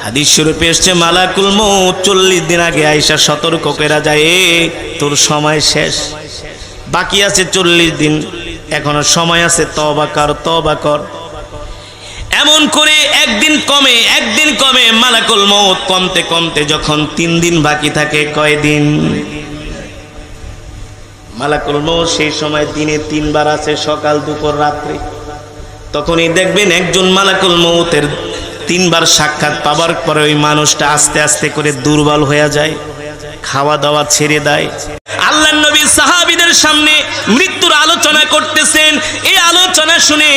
হাদিস শরীফে এসেছে মালাকুল মউত 40 দিন আগে আয়েশা সতর্ক করে যায়, তোর সময় শেষ, বাকি আছে 40 দিন, এখনো সময় আছে, তওবা কর, তওবা কর। এমন করে একদিন কমে মালাকুল মউত কমতে কমতে যখন 3 দিন বাকি থাকে, কয়দিন? মালাকুল মউত সেই সময় দিনে 3 বার আছে, সকাল, দুপুর, রাত্রি। তখনই দেখবেন একজন মালাকুল মউতের 3 বার সাক্ষাৎ পাবার পরে ওই মানুষটা আস্তে আস্তে করে দুর্বল হয়ে যায়, খাওয়া দাওয়া ছেড়ে দেয়। আল্লাহর নবী সাহাবীদের সামনে মৃত্যুর আলোচনা করতেছেন। এই আলোচনা শুনে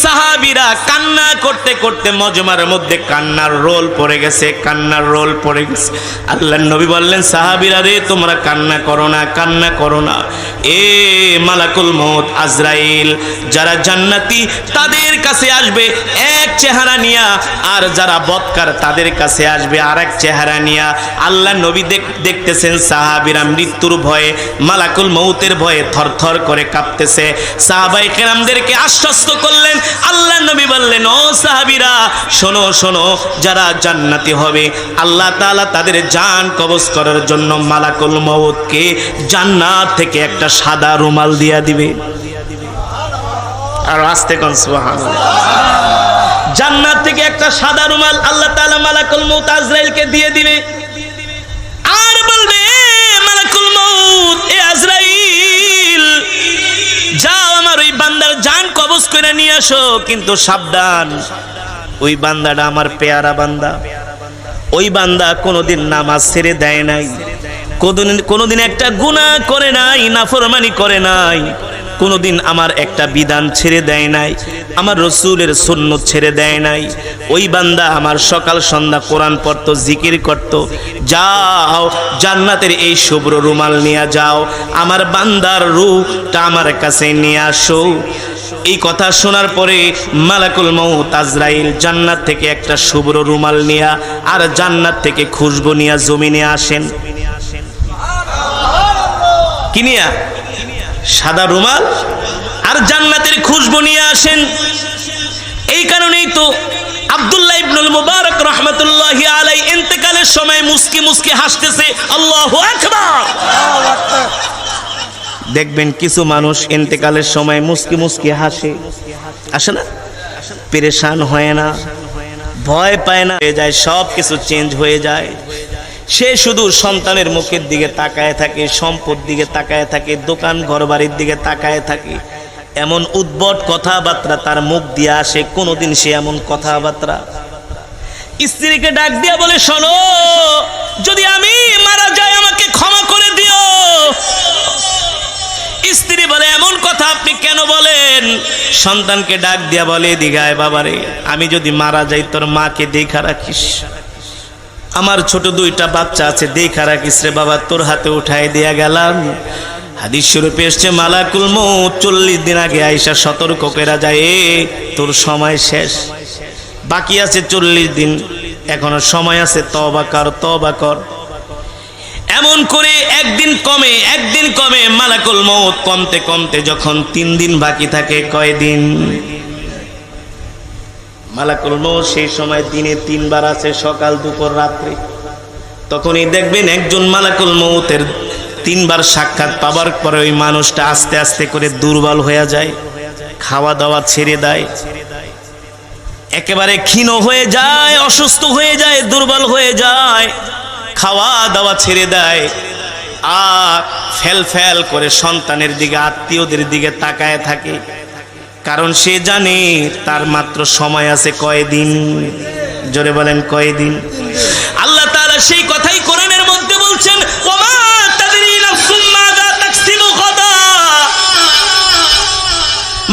সাহাবীরা কান্না করতে করতে মজমার মধ্যে কান্নার রোল পড়ে গেছে। আল্লাহর নবী বললেন, সাহাবীরা রে, তোমরা কান্না করো না। এ মালাকুল মউত আজরাইল যারা জান্নাতি তাদের কাছে আসবে এক চেহারা নিয়া, আর যারা বদকার তাদের কাছে আসবে আরেক চেহারা নিয়া। আল্লাহর নবী দেখতেছেন সাহাবীরা মৃত্যুর ভয়ে, মালাকুল মউতের ভয়ে থরথর করে কাঁপতেছে। সাহাবায়ে কেরামদেরকে আশ্বস্ত করলেন। আল্লাহর নবী বললেন, ও সাহাবীরা, শোনো, যারা জান্নাতি হবে আল্লাহ তাআলা তাদের জান কবজ করার জন্য মালাকুল মউতকে জান্নাত থেকে একটা সাদা রুমাল দিয়া দিবে। আর আস্তে কোন সুবহানাল্লাহ। জান্নাত থেকে একটা সাদা রুমাল আল্লাহ তাআলা মালাকুল মউত আজরাইলকে দিয়ে দিবে, আর বলবে, মালাকুল মউত, এ আজরাইল, যাও আমার ওই বান্দার জান কবজ করে নিয়ে আসো, কিন্তু সাবধান, ওই বান্দাটা আমার পেয়ারা বান্দা। ওই বান্দা কোনোদিন নামাজ ছেড়ে দেয় নাই, কোনোদিন একটা গুনাহ করে নাই, নাফরমানি করে নাই, কোনোদিন আমার একটা বিধান ছেড়ে দেয় নাই, আমার রসুলের সুন্নত ছেড়ে দেয় নাই। ওই বান্দা আমার সকাল সন্ধ্যা কোরআন পড়তো, জিকির করতো। যাও জান্নাতের এই শুভ্র রুমাল নিয়ে যাও, আমার বান্দার রূহটা আমার কাছে নিয়ে আসো। এই কথা শোনার পরে মালাকুল মউত আজরাইল জান্নাত থেকে একটা শুভ্র রুমাল নিয়া আর জান্নাত থেকে খুশবু নিয়া জমিনে আসেন। কি নিয়া? সাদা রুমাল আর জান্নাতের খুশবু নিয়ে আসেন। এই কারণেই তো আব্দুল্লাহ ইবনুল মুবারক রাহমাতুল্লাহি আলাইহি ইন্তেকালের সময় মুস্কি মুস্কি হাসতেছে। আল্লাহু আকবার। দেখবেন কিছু মানুষ ইন্তেকালের সময় মুস্কি মুস্কি হাসে, আসে না, পেরেশান হয় না, ভয় পায় না, হয়ে যায়, সব কিছু চেঞ্জ হয়ে যায়। সে শুধু সন্তানের মুখের দিকে তাকায় থাকে, সম্পদ দিকে তাকায় থাকে, দোকান ঘর বাড়ির দিকে তাকায় থাকে। এমন উদ্ভট কথাবার্তা তার মুখ দিয়ে আসে, কোনোদিন সে এমন কথাবার্তা। স্ত্রীকে ডাক দিয়া বলে, শোনো, যদি আমি মারা যাই আমাকে ক্ষমা করে দিও। স্ত্রী বলে, এমন কথা আপনি কেন বলেন? সন্তানকে ডাক দিয়া বলে, দিগায় বাবারে, আমি যদি মারা যাই তোর মাকে দেখা রাখিস, আমার ছোট 2টা বাচ্চা আছে, দেখা রাখিস রে বাবা, তোর হাতে উঠাই দিয়া গেলাম। হাদিস শরীফে এসেছে মালাকুল মউত 40 দিন আগে আয়েশা সতর্ক করে যায়, তোর সময় শেষ, বাকি আছে 40 দিন, এখনো সময় আছে, তওবা কর। এমন করে একদিন কমে মালাকুল মউত কমতে কমতে যখন 3 দিন বাকি থাকে, কয়দিন? মালাকুল মউত সেই সময় দিনে 3 বার আছে, সকাল, দুপুর, রাত্রি। তখনই দেখবেন একজন মালাকুল মউতের 3 বার সাক্ষাৎ পাবার পরে ওই মানুষটা আস্তে আস্তে করে দুর্বল হয়ে যায়, খাওয়া দাওয়া ছেড়ে দেয়, একেবারে ক্ষীণ হয়ে যায়, অসুস্থ হয়ে যায়, দুর্বল হয়ে যায়, খাওয়া দাওয়া ছেড়ে দেয়, আর ফেল করে সন্তানের দিকে, আত্মীয়দের দিকে তাকায় থাকে। কারণ সে জানে তার মাত্র সময় আছে কয়দিন। জোরে বলেন, কয়দিন? আল্লাহ তাআলা সেই কথাই কোরআনের মধ্যে বলছেন, ওমা তাদরি নাফসুম মাযা তাকসিবু গাদা।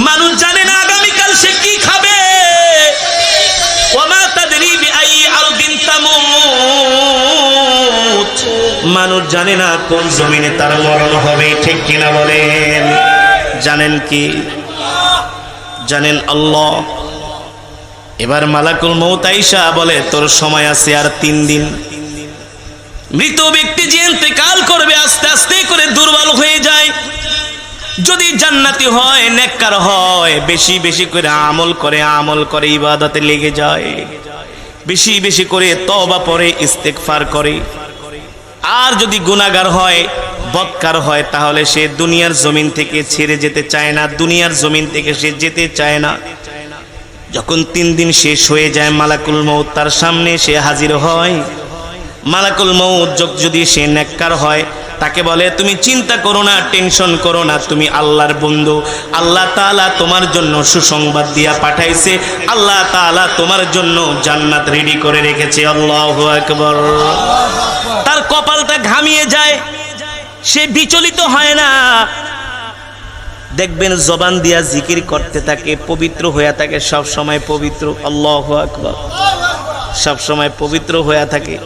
মানুষ জানে না আগামীকাল সে কি খাবে। ওমা তাদরি বিআই আরদিন তামুত। মানুষ জানে না কোন জমিনে তার মরণ হবে, ঠিক কিনা বলেন? জানেন কি? জানেন আল্লাহ। এবার মালাকুল মউত আয়েশা বলে, তোর সময় আছে আর 3 দিন। মৃত ব্যক্তি যে ইন্তেকাল করবে আস্তে আস্তে করে দুর্বল হয়ে যায়। যদি জান্নাতি হয়, নেককার হয়, বেশি বেশি করে আমল করে ইবাদতে লেগে যায়। বেশি বেশি করে তওবা পড়ে, ইস্তেগফার করে। আর যদি গুনাহগার হয়, বদকার হয়, তাহলে সে দুনিয়ার জমিন থেকে ছেড়ে যেতে চায় না, দুনিয়ার জমিন থেকে সে যেতে চায় না। যখন 3 দিন শেষ হয়ে যায়, মালাকুল মউত তার সামনে সে হাজির হয়। মালাকুল মউত যদি সে নেককার হয়, তাকে বলে তুমি চিন্তা করো না, টেনশন করো না, তুমি আল্লাহর বন্ধু, আল্লাহ তাআলা তোমার জন্য সুসংবাদ দিয়া পাঠাইছে, আল্লাহ তাআলা তোমার জন্য জান্নাত রেডি করে রেখেছে। আল্লাহু আকবার। তার কপালটা ঘামিয়ে যায়, সে বিচলিত হয় না। দেখবেন জবান দিয়া জিকির করতে থাকে, পবিত্র হয়ে থাকে, সব সময় পবিত্র। আল্লাহু আকবার। সব সময় পবিত্র হয়ে থাকে।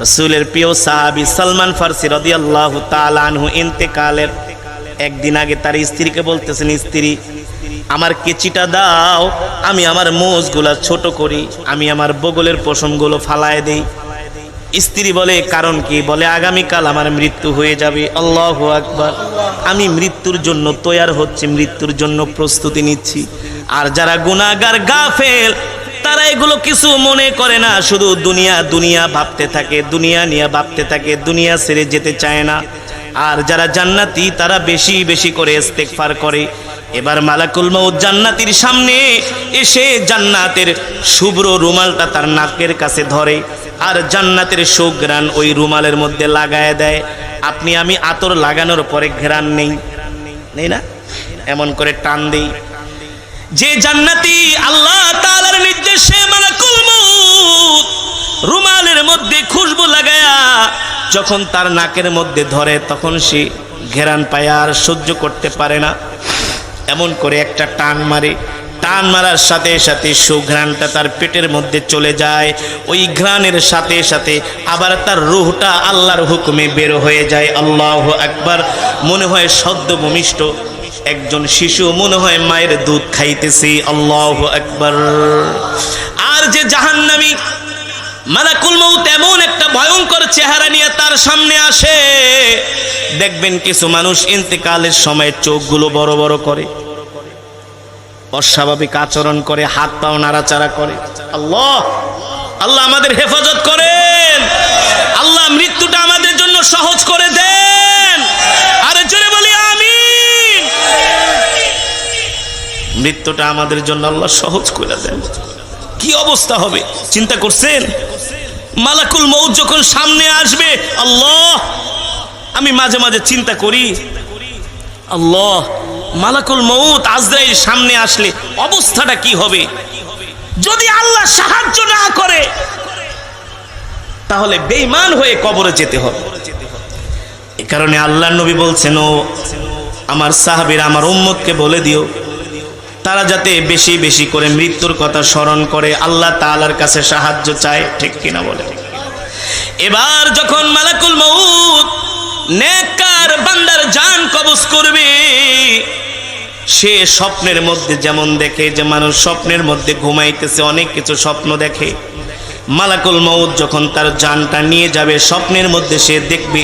রাসূলের প্রিয় সাহাবী সালমান ফারসি রাদিয়াল্লাহু তাআলা আনহু ইন্তেকালের একদিন আগে তার স্ত্রীকে বলতেছেন, স্ত্রী আমার কেচিটা দাও, আমি আমার মোষগুলা ছোট করি, আমি আমার বগলের পশমগুলো ফালায় দেই। স্ত্রী বলে কারণ কি? বলে আগামীকাল আমার মৃত্যু হয়ে যাবে। আল্লাহু আকবার। আমি মৃত্যুর জন্য তৈয়ার হচ্ছি, মৃত্যুর জন্য প্রস্তুতি নিচ্ছি। আর যারা গুনাহগার গাফেল, তারা এগুলো কিছু মনে করে না, শুধু দুনিয়া দুনিয়া ভাবতে থাকে, দুনিয়া নিয়ে ভাবতে থাকে, দুনিয়া ছেড়ে যেতে চায় না। আর যারা জান্নাতি, তারা বেশি বেশি করে ইস্তেগফার করে। এবার মালাকুল মউত জান্নাতীর সামনে এসে জান্নাতের শুভ্র রুমালটা তার নাকের কাছে ধরে, আর জান্নাতের সুঘ্রাণ ওই রুমালের মধ্যে লাগায় দেয়। আপনি আমি আতর লাগানোর পরে ঘ্রাণ নেই না, এমন করে টান দেই। যে জান্নাতি আল্লাহ তাআলার নির্দেশে মালাকুল মউত রুমালের মধ্যে খুশবু লাগায়া যখন তার নাকের মধ্যে ধরে, তখন সে ঘ্রাণ পায়, আর সহ্য করতে পারে না, এমন করে একটা টান মারে। টান মারার সাথে সাথে সুঘ্রাণটা তার পেটের মধ্যে চলে যায়। ওই ঘ্রাণের সাথে সাথে আবার তার রূহটা আল্লাহর হুকুমে বের হয়ে যায়। আল্লাহু আকবার। মনে হয় সদ্য ভূমিষ্ঠ একজন শিশু, মনে হয় মায়ের দুধ খাইতেছে। আল্লাহু আকবার। আর যে জাহান্নামী, মালাকুল মউত এমন একটা ভয়ঙ্কর চেহারা নিয়ে তার সামনে আসে। দেখবেন কিছু মানুষ ইন্তেকালের সময় চোখগুলো বড় বড় করে, অস্বাভাবিক আচরণ করে, হাত পাও নাড়াচাড়া করে। আল্লাহ আল্লাহ আমাদের হেফাজত করেন, আল্লাহ মৃত্যুটা আমাদের জন্য সহজ করে দেন। আরে জোরে বলি আমিন। মৃত্যুটা আমাদের জন্য আল্লাহ সহজ করে দেন। কি অবস্থা হবে চিন্তা করছেন? মালাকুল মউত যখন সামনে আসবে, আল্লাহ আমি মাঝে মাঝে চিন্তা করি, আল্লাহ মালাকুল মউত আজরাইল সামনে আসলে অবস্থাটা কি হবে? যদি আল্লাহ সাহায্য না করে, তাহলে বেঈমান হয়ে কবরে যেতে হবে। এই কারণে আল্লাহর নবী বলছেন, ও আমার সাহাবীরা, আমার উম্মতকে বলে দিও, তারা যাতে বেশি বেশি করে মৃত্যুর কথা স্মরণ করে, আল্লাহ তাআলার কাছে সাহায্য চায়। ঠিক কিনা বলে? এবার যখন মালাকুল মউত নেককার বান্দার জান কবজ করবে, সে স্বপ্নের মধ্যে যেমন দেখে, যে মানুষ স্বপ্নের মধ্যে ঘুমাইতেছে, অনেক কিছু স্বপ্ন দেখে। মালাকুল মউত যখন তার জানটা নিয়ে যাবে, স্বপ্নের মধ্যে সে দেখবে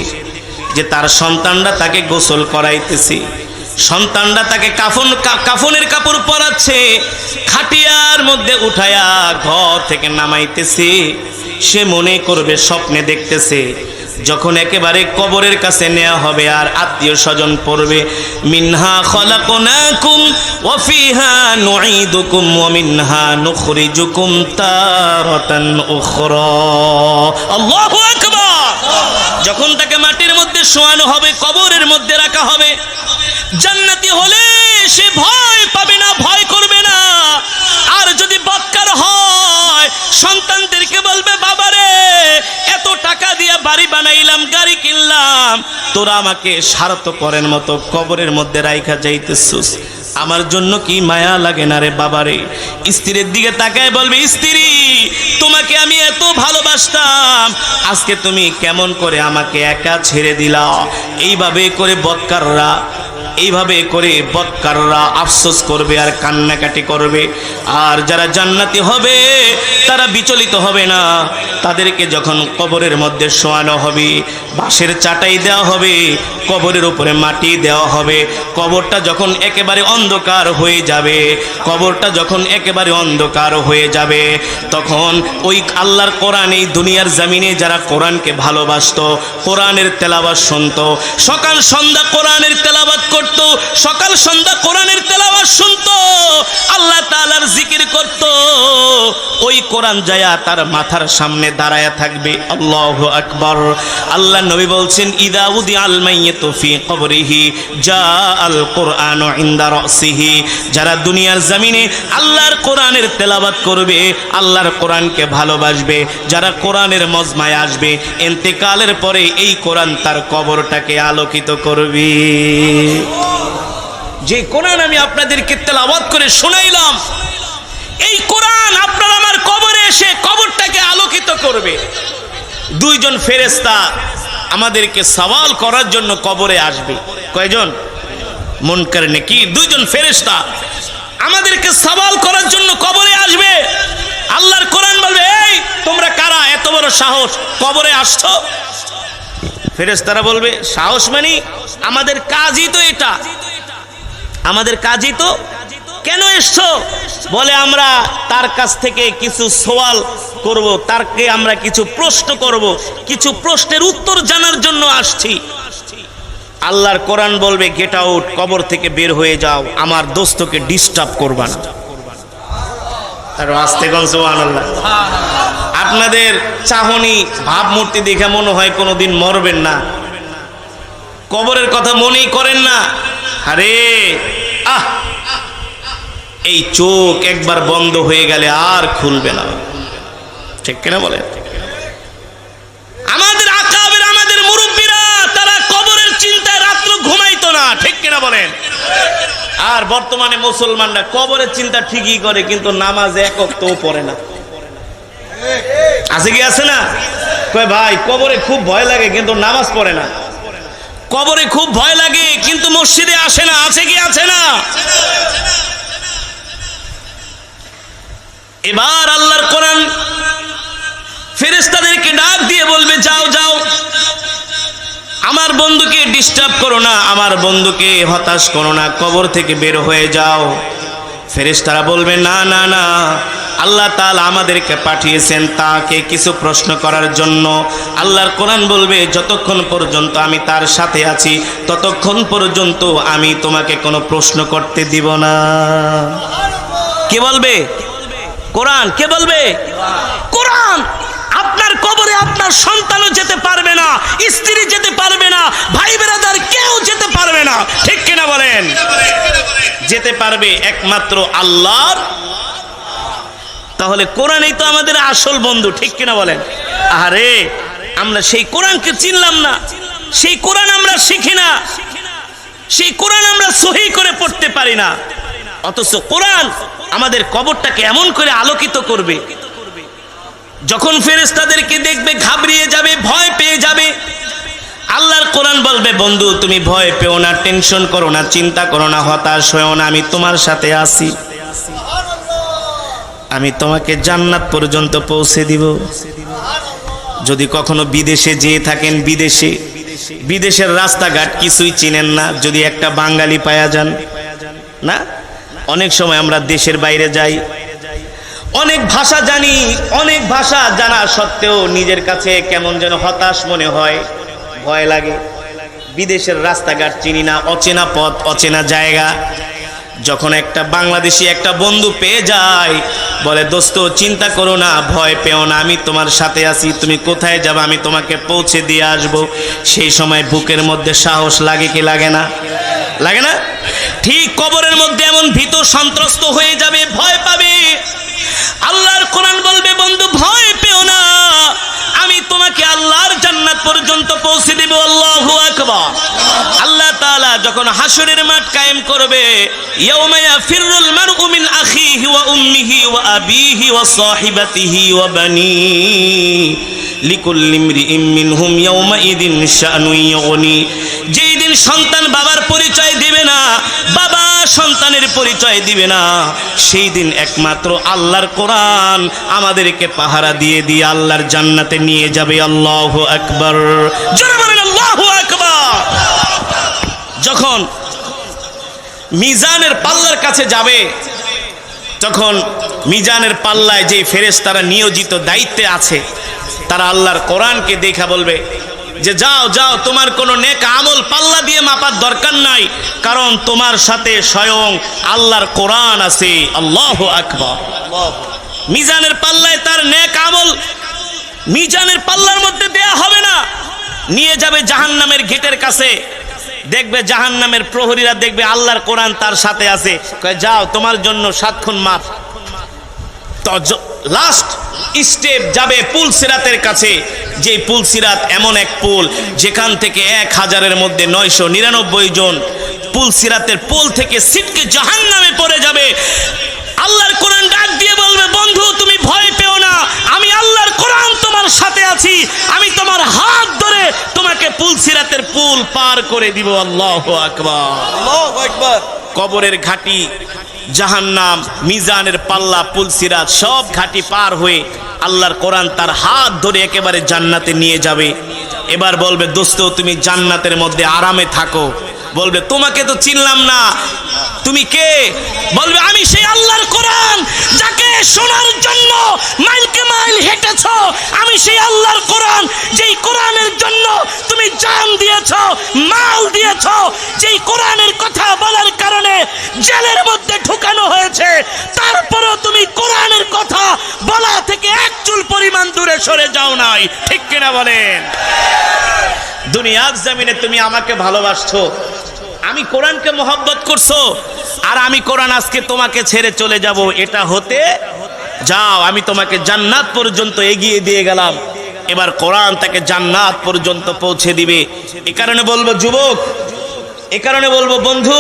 যে তার সন্তানরা তাকে গোসল করাইতেছে, সন্তানরা তাকে কাফনের কাপড় পরাচ্ছে, খাটিয়ার মধ্যে উঠায়া ঘর থেকে নামাইতেছে। সে মনে করবে স্বপ্নে দেখতেছে। যখন একেবারে কবরের কাছে নেওয়া হবে আর আত্মীয় স্বজন পড়বে, মিনহা খলাকনাকুম ওয়া ফিহা নুঈদুকুম ওয়া মিনহা নুখরিজুকুম তারাতান উখরা। আল্লাহু আকবার। যখন তাকে মাটির মধ্যে শোয়ানো হবে, কবরের মধ্যে রাখা হবে, জান্নাতি হলে সে ভয় পাবে না, ভয় করবে না। আর যদি বদকার হয়, সন্তানদেরকে বলবে, বাবারে এত টাকা দিয়ে বাড়ি বানাইলাম, গাড়ি কিনলাম, তোরা আমাকে স্বার্থপরের মতো কবরের মধ্যে রাইখা যাইতেছিস, আমার জন্য কি মায়া লাগে না রে বাবারে? স্ত্রীর দিকে তাকায় বলবে, স্ত্রী তোমাকে আমি এত ভালোবাসতাম, আজকে তুমি কেমন করে আমাকে একা ছেড়ে দিলা? এইভাবে করে বদকাররা এইভাবে করে বদকাররা আফসোস করবে আর কান্নাকাটি করবে। আর যারা জান্নাতি হবে তারা বিচলিত হবে না। তাদেরকে যখন কবরের মধ্যে শোয়ানো হবে, বাঁশের চাটাই দেওয়া হবে, কবরের উপরে মাটি দেওয়া হবে, কবরটা যখন একেবারে অন্ধকার হয়ে যাবে, কবরটা যখন একেবারে অন্ধকার হয়ে যাবে, তখন ওই আল্লাহর কোরআন, এই দুনিয়ার জমিনে যারা কোরআনকে ভালোবাসতো, কোরআনের তেলাওয়াত শুনতো, সকাল সন্ধ্যা কোরআনের তেলাওয়াত করতো, সকাল সন্ধ্যা কোরআনের তেলাওয়াত শুনতো, আল্লাহ তাআলার জিকির করত, ওই কোরআন যায়া তার মাথার সামনে দাঁড়ায়া থাকবে। আল্লাহু আকবার। আল্লাহ নবী বলছেন, ইদা উদিআল মাইয়িতু ফি কবরিহি জাআল কুরআনু ইনদা রাসিহি। যারা দুনিয়ার জমিনে আল্লাহর কোরআনের তেলাওয়াত করবে, আল্লাহর কোরআনকে ভালোবাসবে, যারা কোরআনের মজমায় আসবে, ইন্তেকালের পরে এই কোরআন তার কবরটাকে আলোকিত করবে। যে কোরআন আমি আপনাদেরকে তেলাওয়াত করে শোনাইলাম, এই কোরআন আপনার আমার কবরে এসে কবরটাকে আলোকিত করবে। দুইজন ফেরেশতা আমাদেরকে সওয়াল করার জন্য কবরে আসবে। কয়জন? মুনকার নাকির দুইজন ফেরেশতা আমাদেরকে সওয়াল করার জন্য কবরে আসবে। আল্লাহর কোরআন বলবে, এই তোমরা কারা, এত বড় সাহস কবরে আসছো? ফেরেশতারা বলবে, সাহস মানে আমাদের কাজই তো এটা, আমাদের কাজই তো। কেন এসছো? বলে, আমরা তার কাছ থেকে কিছু সওয়াল করব, তারকে আমরা কিছু প্রশ্ন করব, কিছু প্রশ্নের উত্তর জানার জন্য আসছি। আল্লাহর কোরআন বলবে, গেট আউট, কবর থেকে বের হয়ে যাও, আমার দোস্তকে ডিস্টার্ব করবা না। আর আস্তে কোন সুবহানাল্লাহ। আপনাদের চাহনি ভাবমূর্তি দেখে মনে হয় কোনোদিন মরবেন না, কবরের কথা মনেই করেন না। আরে এই চোখ একবার বন্ধ হয়ে গেলে আর খুলবে না, ঠিক কিনা বলেন? আমাদের আকাবের, আমাদের মুরব্বীরা, তারা কবরের চিন্তায় রাত্র ঘুমাইতো না, ঠিক কিনা বলেন? আর বর্তমানে মুসলমানরা কবরের চিন্তা ঠিকই করে, কিন্তু নামাজ এক ওয়াক্তও পড়ে না। আছে কি আছে না? কয় ভাই কবরে খুব ভয় লাগে কিন্তু নামাজ পড়ে না, কবরে খুব ভয় লাগে কিন্তু মসজিদে আসে না। আছে কি আছে না? এবার আল্লাহর কোরআন ফেরেশতাদেরকে ডাক দিয়ে বলবে, যাও যাও, আমার বন্ধুকে ডিস্টার্ব করো না, আমার বন্ধুকে হতাশ করো না, কবর থেকে বের হয়ে যাও। ফেরেশতারা বলবে, না না না, আল্লাহ তাআলা আমাদেরকে পাঠিয়েছেন তাকে কিছু প্রশ্ন করার জন্য। আল্লাহর কোরআন বলবে, যতক্ষণ পর্যন্ত আমি তার সাথে আছি ততক্ষণ পর্যন্ত আমি তোমাকে কোনো প্রশ্ন করতে দিব না। কে বলবে? কোরআন। কে বলবে? কোরআন। আপনার কবরে আপনার সন্তানও যেতে পারবে না, স্ত্রী যেতে পারবে না, ভাই ব্রাদার কেউ যেতে পারবে না, ঠিক কিনা বলেন? যেতে পারবে একমাত্র আল্লাহর। তাহলে কোরআনই তো আমাদের আসল বন্ধু, ঠিক কিনা বলেন? আরে আমরা সেই কোরআনকে চিনলাম না, সেই কোরআন আমরা শিখি না, সেই কোরআন আমরা সহি করে পড়তে পারি না, অথচ কোরআন আমাদের কবরটাকে এমন করে আলোকিত করবে, যখন ফেরেশতাদেরকে দেখবে ঘাবড়িয়ে যাবে, ভয় পেয়ে যাবে। আল্লাহর কোরআন বলবে, বন্ধু তুমি ভয় পেও না, টেনশন করো না, চিন্তা করো না, হতাশ হও না, আমি তোমার সাথে আছি, আমি তোমাকে জান্নাত পর্যন্ত পৌঁছে দিব। যদি কখনো বিদেশে যেয়ে থাকেন, বিদেশের রাস্তাঘাট কিছুই চিনেন না, যদি একটা বাঙালি পায়া যান না, অনেক সময় আমরা দেশের বাইরে যাই, অনেক ভাষা জানি, অনেক ভাষা জানা সত্ত্বেও নিজের কাছে কেমন যেন হতাশ মনে হয়, ভয় লাগে। বিদেশের রাস্তাঘাট চিনি না, অচেনা পথ, অচেনা জায়গা। যখন একটা বাংলাদেশি একটা বন্ধু পেয়ে যায়, বলে, দোস্ত চিন্তা করো না, ভয় পেও না, আমি তোমার সাথে আছি, তুমি কোথায় যাবে আমি তোমাকে পৌঁছে দিয়ে আসবো। সেই সময় বুকের মধ্যে সাহস লাগে কি লাগে না? লাগে না? ঠিক কবরের মধ্যে এমন ভীত সন্ত্রস্ত হয়ে যাবে, ভয় পাবে। আল্লাহর কোরআন বলবে, বন্ধু ভয় পেও না, আমি তোমাকে আল্লাহর জান্নাত পর্যন্ত পৌঁছে দেব। আল্লাহু আকবার। আল্লাহ তাআলা যখন হাসরের মাঠ কায়েম করবে, ইয়াউমা ইয়াফিরুল মারউ মিন আখিহি ওয়া উম্মিহি ওয়া আবিহি ওয়া সাহিবাতিহি ওয়া বানিহি লিকুল্লি ইমরিইম মিনহুম ইয়াউমা ইদিন শানুন ইউগনি। যেই দিন সন্তান বাবার পরিচয় দিবে দিবে না, বাবা সন্তানের পরিচয় দিবে না, সেই দিন একমাত্র আল্লাহর কোরআন আমাদেরকে পাহারা দিয়ে দিয়ে আল্লাহর জান্নাতে নিয়ে যাবে। আল্লাহু আকবার, জোরে বলেন আল্লাহু আকবার। যখন মিজানের পাল্লার কাছে যাবে, তখন মিজানের পাল্লায় যে ফেরেশতারা নিয়োজিত দায়িত্বে আছে, তারা আল্লাহর কোরআনকে দেখা বলবে যে যাও যাও, তোমার কোনো নেক আমল পাল্লা দিয়ে মাপার দরকার নাই, কারণ তোমার সাথে স্বয়ং আল্লাহর কোরআন আছে। আল্লাহু আকবার। মিজানের পাল্লায় তার নেক আমল মিজানের পাল্লার মধ্যে দেয়া হবে না, নিয়ে যাবে জাহান্নামের গেটের কাছে। দেখবে জাহান্নামের প্রহরীরা দেখবে আল্লাহর কোরআন তার সাথে আছে, কয় যাও তোমার জন্য 7 খুন মাপ। তো লাস্ট স্টেপ যাবে পুল সিরাতের কাছে, যে পুল সিরাত এমন এক পুল যেখান থেকে 1000-এর মধ্যে 999 জন পুল সিরাতের পুল থেকে ছিটকে জাহান্নামে পড়ে যাবে। আল্লাহর কোরআন ডাক দিয়ে বলবে, বন্ধু তুমি ভয় পেও না, আমি আল্লাহর কোরআন তোমার সাথে আছি, আমি তোমার হাত ধরে তোমাকে পুল সিরাতের পুল পার করে দিব। আল্লাহু আকবার, আল্লাহু আকবার। কবরের ঘাটি, জাহান্নাম, মিজানের পাল্লা, পুল সিরাত সব ঘাটি পার হয়ে আল্লাহর কোরআন তার হাত ধরে একেবারে জান্নাতে নিয়ে যাবে। এবার বলবে, দোস্ত তুমি জান্নাতের মধ্যে আরামে থাকো। বলবে, তোমাকে তো চিনলাম না, তুমি কে? বলবে, আমি সেই আল্লাহর কোরআন যাকে শোনার জন্য মাইলকে মাইল হেঁটেছো, আমি সেই আল্লাহর কোরআন যেই কোরআনের জন্য তুমি জান দিয়েছো, মাল দিয়েছো, যেই কোরআনের কথা বলার কারণে জেলের মধ্যে ঢুকানো হয়েছে, তারপরও তুমি কোরআনের কথা বলা থেকে এক চুল পরিমাণ দূরে সরে যাও নাই। ঠিক কিনা বলেন? দুনিয়ার জমিনে তুমি আমাকে ভালোবাসছো, আমি কোরআনকে মহব্বত করছো, আর আমি কোরআন আজকে তোমাকে ছেড়ে চলে যাব, এটা হতে যাও, আমি তোমাকে জান্নাত পর্যন্ত এগিয়ে দিয়ে গেলাম, এবার কোরআন তাকে জান্নাত পর্যন্ত পৌঁছে দিবে। এ কারণে বলবো যুবক, এ কারণে বলবো বন্ধু,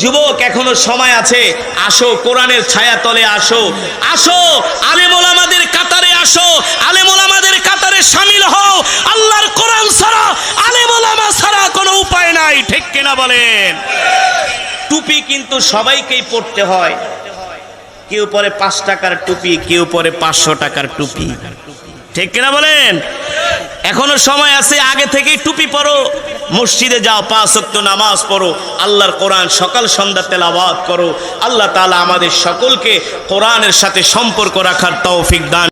যুবক এখনো সময় আছে, আসো কোরআনের ছায়া তলে আসো, আসো আলেম ওলামাদের কাতারে আসো, আলেম ওলামাদের কাতারে শামিল হও। আল্লাহর কোরআন ছাড়া, আলেম ওলামা ছাড়া কোনো উপায় নাই। ঠিক কিনা বলেন? টুপি কিন্তু সবাইকেই পড়তে হয়, কেউ পরে 5 টাকার টুপি, কেউ পরে 500 টাকার টুপি। ঠিক কিনা বলেন? এখনো সময় আছে, আগে থেকেই টুপি পরো, মসজিদে যাও, 5 ওয়াক্ত নামাজ পড়ো, আল্লাহর কোরআন সকাল সন্ধ্যা তেলাওয়াত করো। আল্লাহ তাআলা আমাদের সকলকে কোরআনের সাথে সম্পর্ক রাখার তৌফিক দান